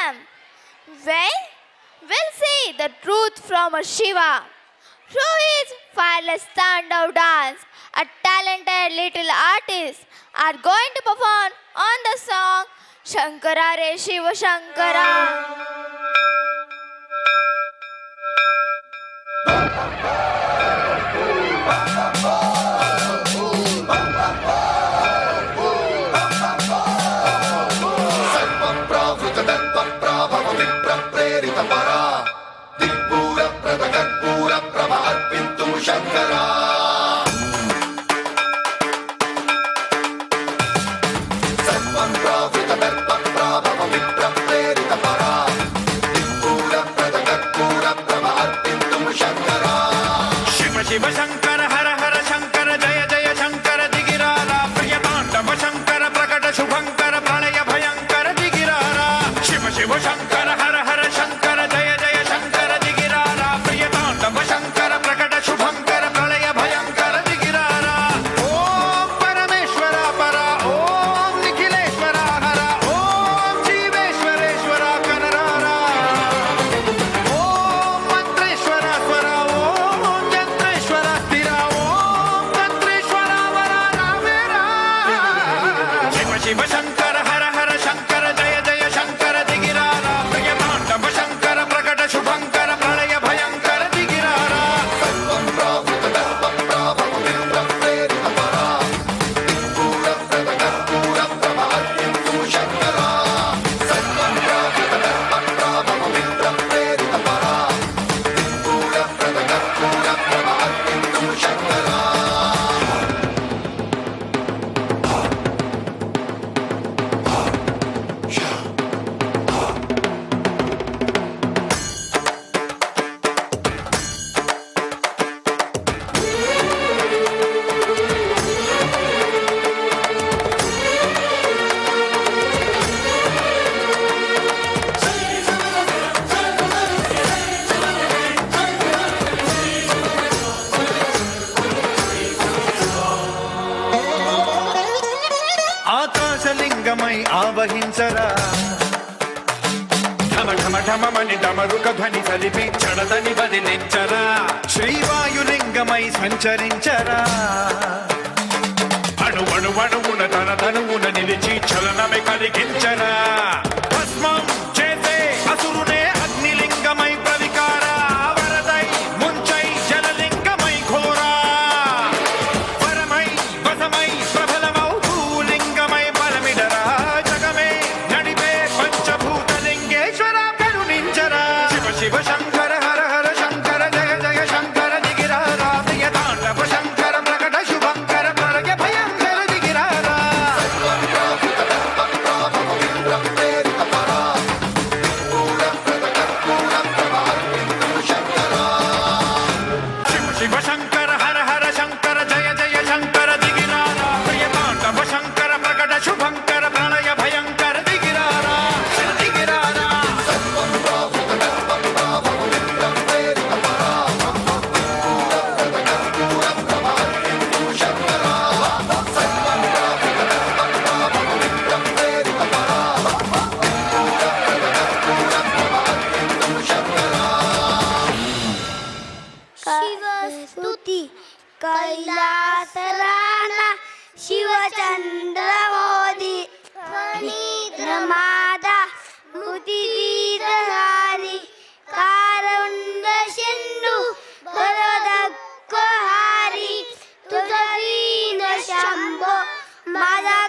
them. Well, we'll see the truth from a Shiva, who is fearless Tandav dance. A talented little artist are going to perform on the song Shankara Re Shiva Shankara. Shiv Shankar हर हर शंकर जय जय शंकर दिगिरारा प्रिय तांडव शंकर प्रकट शुभंकर प्रलय भयंकर दिगिरारा शिव शिव शंकर हर हर शंकर जय जय शंकर दिगिरारा प्रिय तांडव शंकर प्रकट शुभंकर प्रलय भयंकर दिगिरारा ओम परमेश्वर परा ओम निखिलेश्वर हर ओम जीवेश्वरेश्वर कनरारा ओम मंत्रेश्वर स्वर ओम यंत्रेश्वर स्थिर ओम तंत्रेश्वर वर रामेरा शिव शिव शंकर हर हर शंकर जय जय शंकर दिगिरारा प्रिय तांडव शंकर प्रकट शुभंकर प्रलय भयंकर दिगिरारा ఆకాశలింగమై ఆవహించరా ఢమ ఢమ ఢమమని డమరుక ధ్వని సలిపి చడదని బదిలించరా శ్రీవాయులింగమై సంచరించరా అణు అణు అణువున తన తనువున నిలిచి చలనమే కలిగించరా భస్మం చేసే అసురునే అగ్నిలింగమై ప్రవికార వరదై ముంచై జలలింగమై ఘోరా వరమై వసమై ప్రబలమౌ భూలింగమై బలమిడరా జగమే నడిపే పంచభూతలింగేశ్వర కరుణించరా శివ శివ శంకర హర హర శంకర జయ జయ శంకర దిగిరారా ప్రియ తాండవ శంకర ప్రకట శుభంకర ప్రళయ భయంకర దిగిరారా శివ శివ శంకర హర హర శంకర జయ జయ శంకర దిగిరారా ప్రియ తాండవ శంకర ప్రకట శుభంకర ప్రళయ భయంకర దిగిరారా దిగిరారా शिवस्तुति कैलासराना शिवचंद्र मोदी प्रमादा मुदिरीदहारी कारुण्य सिंधु वरदक्वहारी तुझवीन शंभो माझा